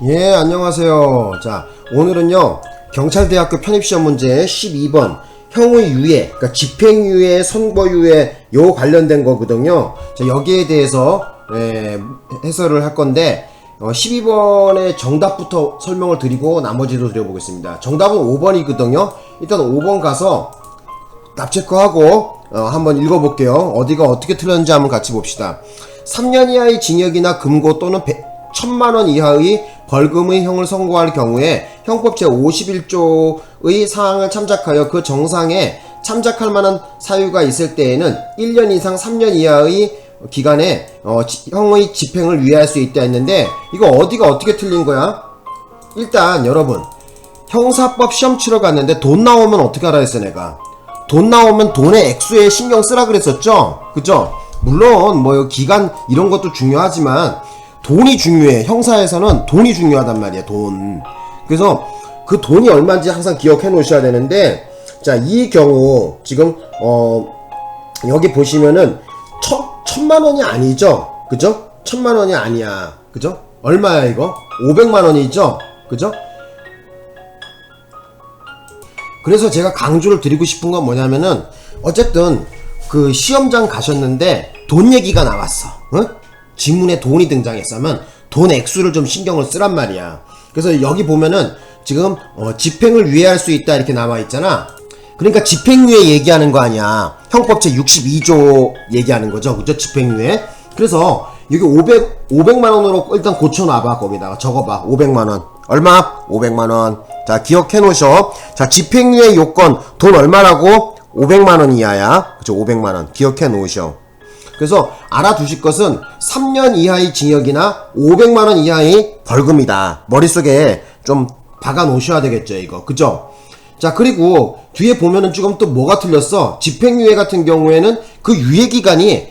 예, 안녕하세요. 자, 오늘은요, 경찰대학교 편입시험 문제 12번, 형의 유예, 그러니까 집행유예, 선고유예, 요 관련된 거거든요. 자, 여기에 대해서, 해설을 할 건데, 12번의 정답부터 설명을 드리고, 나머지도 드려보겠습니다. 정답은 5번이거든요. 일단 5번 가서, 답 체크하고, 한번 읽어볼게요. 어디가 어떻게 틀렸는지 한번 같이 봅시다. 3년 이하의 징역이나 금고 또는 1,000만원 이하의 벌금의 형을 선고할 경우에 형법 제51조의 사항을 참작하여 그 정상에 참작할 만한 사유가 있을 때에는 1년 이상 3년 이하의 기간에 형의 집행을 유예할 수 있다 했는데, 이거 어디가 어떻게 틀린 거야? 일단 여러분, 형사법 시험 치러 갔는데 돈 나오면 어떻게 하라 했어 내가. 돈 나오면 돈의 액수에 신경 쓰라 그랬었죠? 그죠? 물론 뭐 기간 이런 것도 중요하지만 돈이 중요해. 형사에서는 돈이 중요하단 말이야. 돈. 그래서 그 돈이 얼마인지 항상 기억해 놓으셔야 되는데, 자, 이 경우 지금 여기 보시면은 1,000만원이 아니죠? 그죠? 1,000만원이 아니야. 그죠? 얼마야 이거? 500만원이죠? 그죠? 그래서 제가 강조를 드리고 싶은 건 뭐냐면은, 어쨌든 그 시험장 가셨는데 돈 얘기가 나왔어. 응? 지문에 돈이 등장했으면 돈 액수를 좀 신경을 쓰란 말이야. 그래서 여기 보면은 지금 집행을 유예할 수 있다 이렇게 나와 있잖아. 그러니까 집행유예 얘기하는 거 아니야. 형법 제62조 얘기하는 거죠. 그죠? 집행유예. 그래서 여기 500만원으로 일단 고쳐놔봐. 거기다가 적어봐. 500만원. 얼마? 500만원. 자, 기억해 놓으셔. 자, 집행유예 요건 돈 얼마라고? 500만원 이하야. 그죠? 500만원. 기억해 놓으셔. 그래서 알아두실 것은 3년 이하의 징역이나 500만원 이하의 벌금이다. 머릿속에 좀 박아 놓으셔야 되겠죠, 이거. 그죠? 자, 그리고 뒤에 보면은 지금 또 뭐가 틀렸어? 집행유예 같은 경우에는 그 유예기간이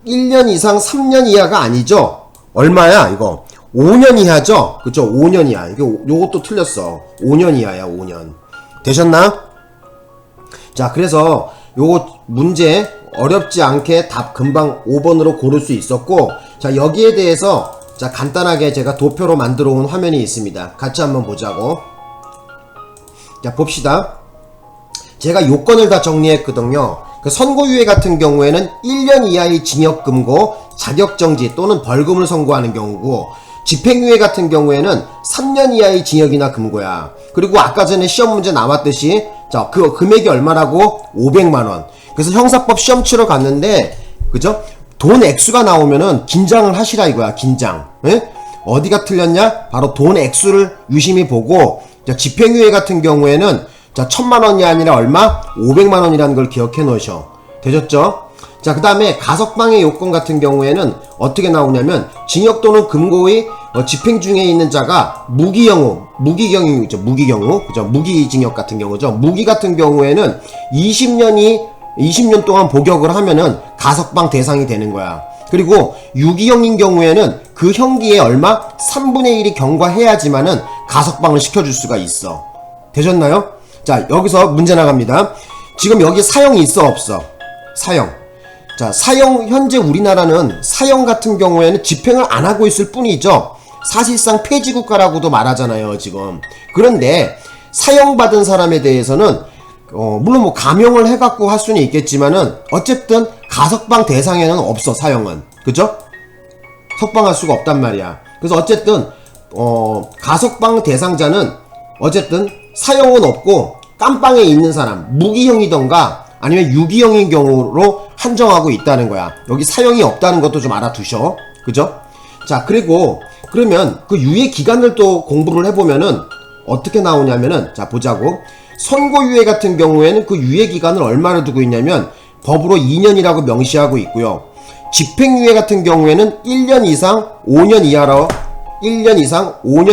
1년 이상 3년 이하가 아니죠? 얼마야, 이거? 5년 이하죠? 그죠? 5년 이하. 요것도 틀렸어. 5년 이하야, 5년. 되셨나? 자, 그래서 요거 문제 어렵지 않게 답 금방 5번으로 고를 수 있었고, 자, 여기에 대해서 자, 간단하게 제가 도표로 만들어 온 화면이 있습니다. 같이 한번 보자고. 자, 봅시다. 제가 요건을 다 정리했거든요. 그 선고유예 같은 경우에는 1년 이하의 징역금고, 자격정지 또는 벌금을 선고하는 경우고, 집행유예 같은 경우에는 3년 이하의 징역이나 금고야. 그리고 아까 전에 시험 문제 나왔듯이, 자, 그 금액이 얼마라고? 500만원. 그래서 형사법 시험 치러 갔는데, 그죠? 돈 액수가 나오면은 긴장을 하시라 이거야. 긴장. 에? 어디가 틀렸냐? 바로 돈 액수를 유심히 보고, 자, 집행유예 같은 경우에는 자, 1,000만원이 아니라 얼마? 500만원이라는 걸 기억해 놓으셔. 되셨죠? 자, 그 다음에 가석방의 요건 같은 경우에는 어떻게 나오냐면, 징역 또는 금고의 집행 중에 있는 자가 무기경우죠. 무기경우. 그죠? 무기징역 같은 경우죠. 무기 같은 경우에는 20년 동안 복역을 하면은 가석방 대상이 되는 거야. 그리고 유기형인 경우에는 그 형기에 얼마? 3분의 1이 경과해야지만은 가석방을 시켜줄 수가 있어. 되셨나요? 자, 여기서 문제 나갑니다. 지금 여기 사형이 있어, 없어? 사형. 자, 사형, 현재 우리나라는 사형 같은 경우에는 집행을 안 하고 있을 뿐이죠. 사실상 폐지국가라고도 말하잖아요, 지금. 그런데 사형받은 사람에 대해서는 물론 뭐 감형을 해갖고 할 수는 있겠지만은 어쨌든 가석방 대상에는 없어. 사형은. 그죠? 석방할 수가 없단 말이야. 그래서 어쨌든 가석방 대상자는 어쨌든 사형은 없고 깜빵에 있는 사람, 무기형이던가 아니면 유기형인 경우로 한정하고 있다는 거야. 여기 사형이 없다는 것도 좀 알아두셔. 그죠? 자, 그리고 그러면 그 유예 기간을 또 공부를 해보면은 어떻게 나오냐면은, 자, 보자고. 선고유예 같은 경우에는 그 유예 기간을 얼마를 두고 있냐면 법으로 2년이라고 명시하고 있고요. 집행유예 같은 경우에는 1년 이상 5년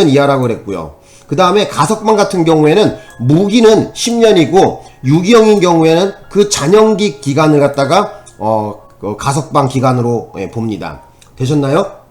이하라고 그랬고요. 그 다음에 가석방 같은 경우에는 무기는 10년이고 유기형인 경우에는 그 잔영기 기간을 갖다가 가석방 기간으로 봅니다. 되셨나요?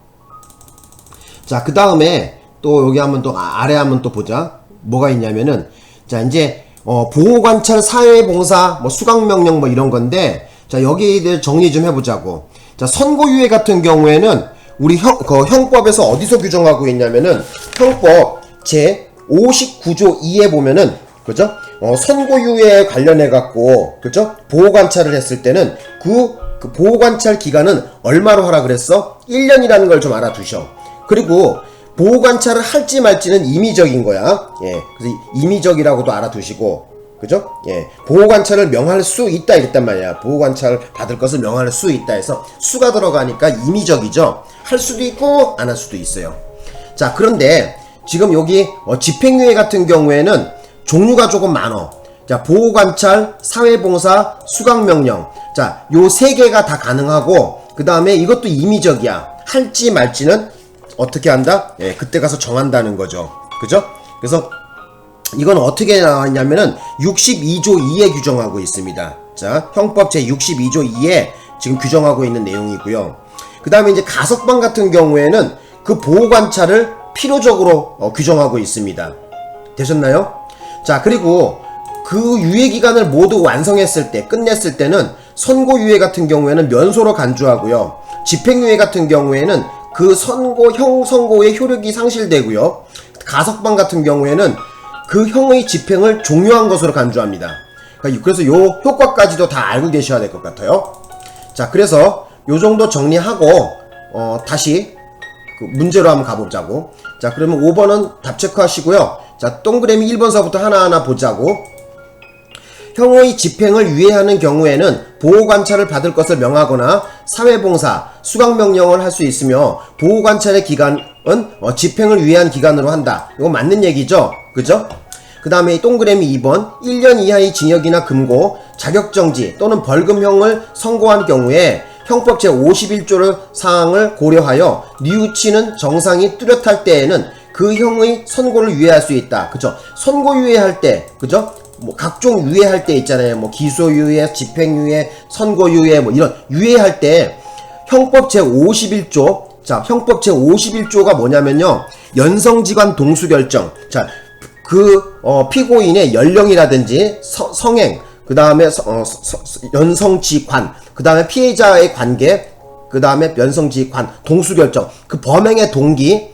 자, 그 다음에 또 여기 한번 또 아래 한번 또 보자. 뭐가 있냐면은, 자, 이제 보호관찰 사회봉사 뭐 수강명령 뭐 이런 건데, 자, 여기에 대해 정리 좀 해보자고. 자, 선고유예 같은 경우에는 우리 형법에서 어디서 규정하고 있냐면은 형법 제 59조 2에 보면은 그죠? 선고유예에 관련해 갖고 그죠? 보호 관찰을 했을 때는 그 보호 관찰 기간은 얼마로 하라 그랬어? 1년이라는 걸 좀 알아두셔. 그리고 보호 관찰을 할지 말지는 임의적인 거야. 예. 그래서 임의적이라고도 알아두시고 그죠? 예. 보호 관찰을 명할 수 있다 이랬단 말이야. 보호 관찰 받을 것을 명할 수 있다 해서 수가 들어가니까 임의적이죠. 할 수도 있고 안 할 수도 있어요. 자, 그런데 지금 여기 집행유예 같은 경우에는 종류가 조금 많어. 자, 보호관찰, 사회봉사, 수강명령. 자, 요 세 개가 다 가능하고, 그 다음에 이것도 임의적이야. 할지 말지는 어떻게 한다? 예, 그때 가서 정한다는 거죠. 그죠? 그래서 이건 어떻게 나왔냐면은 62조 2에 규정하고 있습니다. 자, 형법 제 62조 2에 지금 규정하고 있는 내용이고요. 그 다음에 이제 가석방 같은 경우에는 그 보호관찰을 필요적으로 규정하고 있습니다. 되셨나요? 자, 그리고 그 유예기간을 모두 완성했을 때, 끝냈을 때는 선고유예 같은 경우에는 면소로 간주하고요. 집행유예 같은 경우에는 그 형 선고의 효력이 상실되고요. 가석방 같은 경우에는 그 형의 집행을 종료한 것으로 간주합니다. 그래서 요 효과까지도 다 알고 계셔야 될 것 같아요. 자, 그래서 요 정도 정리하고 다시 그 문제로 한번 가보자고. 자, 그러면 5번은 답 체크하시고요. 자, 동그라미 1번서부터 하나하나 보자고. 형의 집행을 유예하는 경우에는 보호관찰을 받을 것을 명하거나 사회봉사, 수강명령을 할 수 있으며 보호관찰의 기간은 집행을 유예한 기간으로 한다. 이거 맞는 얘기죠? 그죠? 그 다음에 동그라미 2번 1년 이하의 징역이나 금고, 자격정지 또는 벌금형을 선고한 경우에 형법 제51조 사항을 고려하여 뉘우치는 정상이 뚜렷할 때에는 그 형의 선고를 유예할 수 있다. 그죠? 선고 유예할 때, 그죠? 뭐 각종 유예할 때 있잖아요. 뭐 기소유예, 집행유예, 선고유예 뭐 이런 유예할 때 형법 제51조, 자, 형법 제51조가 뭐냐면요. 연성지관 동수결정. 자, 피고인의 연령이라든지 성행, 그 다음에 연성지관, 그 다음에 피해자의 관계, 그 다음에 연성지관, 동수결정, 그 범행의 동기,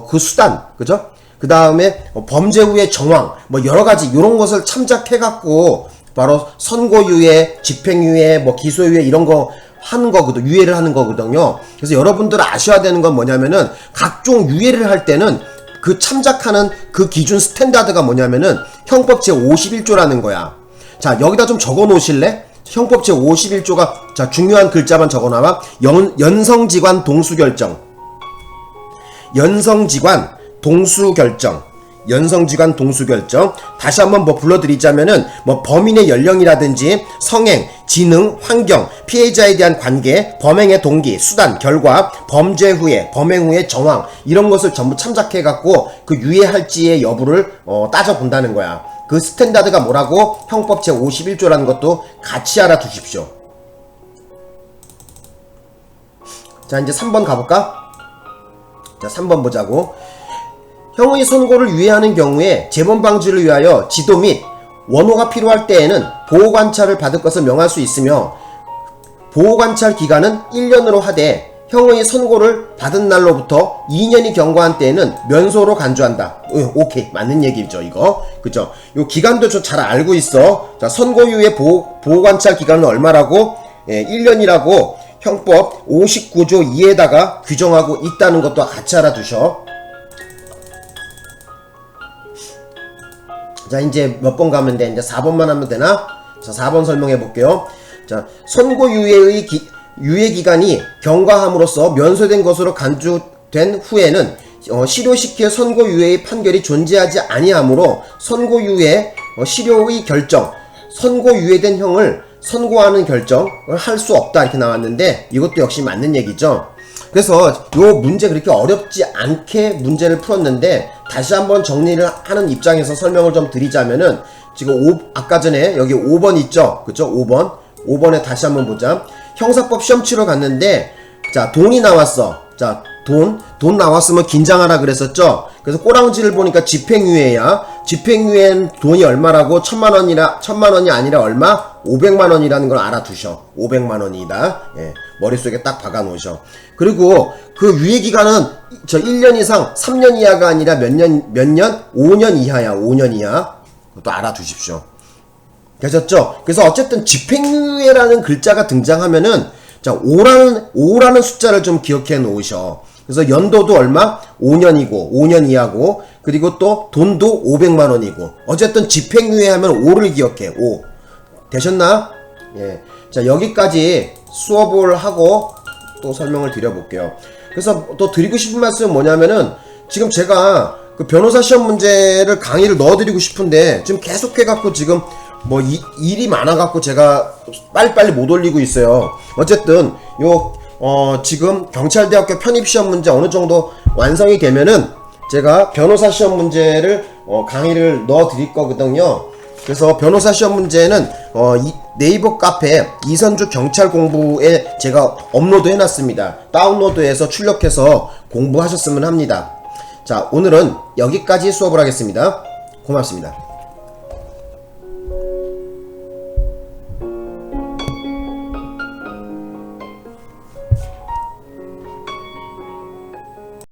그 수단, 그죠? 그 다음에 범죄 후의 정황, 뭐 여러가지 요런 것을 참작해갖고 바로 선고유예, 집행유예, 뭐 기소유예 이런 거 하는 거거든, 유예를 하는 거거든요. 그래서 여러분들 아셔야 되는 건 뭐냐면은 각종 유예를 할 때는 그 참작하는 그 기준 스탠다드가 뭐냐면은 형법 제51조라는 거야. 자, 여기다 좀 적어 놓으실래? 형법 제51조가, 자, 중요한 글자만 적어 놔봐. 연성지관 동수결정. 연성지관 동수결정. 연성지관 동수결정. 다시 한번 뭐 불러드리자면은 뭐 범인의 연령이라든지 성행, 지능, 환경, 피해자에 대한 관계, 범행의 동기, 수단, 결과, 범죄 후에, 범행 후의 정황 이런 것을 전부 참작해갖고 그 유예할지의 여부를 따져본다는 거야. 그 스탠다드가 뭐라고? 형법 제51조라는 것도 같이 알아두십시오. 자, 이제 3번 가볼까? 자, 3번 보자고. 형의 선고를 유예하는 경우에 재범 방지를 위하여 지도 및 원호가 필요할 때에는 보호관찰을 받을 것을 명할 수 있으며 보호관찰 기간은 1년으로 하되 형의 선고를 받은 날로부터 2년이 경과한 때에는 면소로 간주한다. 오케이, 맞는 얘기죠 이거. 그죠? 요 기간도 좀 잘 알고 있어. 자, 선고유예 보호관찰 기간은 얼마라고? 1년이라고 형법 59조 2에다가 규정하고 있다는 것도 같이 알아두셔. 자, 이제 몇 번 가면 돼? 이제 4번만 하면 되나? 자, 4번 설명해 볼게요. 자, 선고유예의 유예기간이 경과함으로써 면소된 것으로 간주된 후에는 실효시킬 선고유예의 판결이 존재하지 아니하므로 선고유예 실효의 결정, 선고유예된 형을 선고하는 결정을 할 수 없다 이렇게 나왔는데 이것도 역시 맞는 얘기죠. 그래서 요 문제 그렇게 어렵지 않게 문제를 풀었는데 다시 한번 정리를 하는 입장에서 설명을 좀 드리자면은 지금 아까 전에 여기 5번 있죠? 그죠? 5번에 다시 한번 보자. 형사법 시험 치러 갔는데 자, 돈이 나왔어. 자, 돈 나왔으면 긴장하라 그랬었죠? 그래서 꼬랑지를 보니까 집행유예야. 집행유예 돈이 얼마라고 1000만원이 아니라 얼마? 500만원이라는 걸 알아두셔. 500만원이다. 예, 머릿속에 딱 박아놓으셔. 그리고 그 유예기간은 1년 이상, 3년 이하가 아니라 몇 년? 5년 이하야. 5년 이하. 그것도 알아두십시오. 되셨죠? 그래서 어쨌든 집행유예라는 글자가 등장하면은, 자, 5라는 숫자를 좀 기억해 놓으셔. 그래서 연도도 얼마? 5년이고, 5년 이하고, 그리고 또 돈도 500만원이고, 어쨌든 집행유예 하면 5를 기억해. 5. 되셨나? 예. 자, 여기까지 수업을 하고 또 설명을 드려볼게요. 그래서 또 드리고 싶은 말씀은 뭐냐면은, 지금 제가 그 변호사 시험 문제를 강의를 넣어드리고 싶은데, 지금 계속해갖고 지금 뭐 일이 많아갖고 제가 빨리빨리 못 올리고 있어요. 어쨌든 지금 경찰대학교 편입시험 문제 어느 정도 완성이 되면은 제가 변호사 시험 문제를 강의를 넣어 드릴 거거든요. 그래서 변호사 시험 문제는 네이버 카페 이선주 경찰 공부에 제가 업로드 해놨습니다. 다운로드해서 출력해서 공부하셨으면 합니다. 자, 오늘은 여기까지 수업을 하겠습니다. 고맙습니다.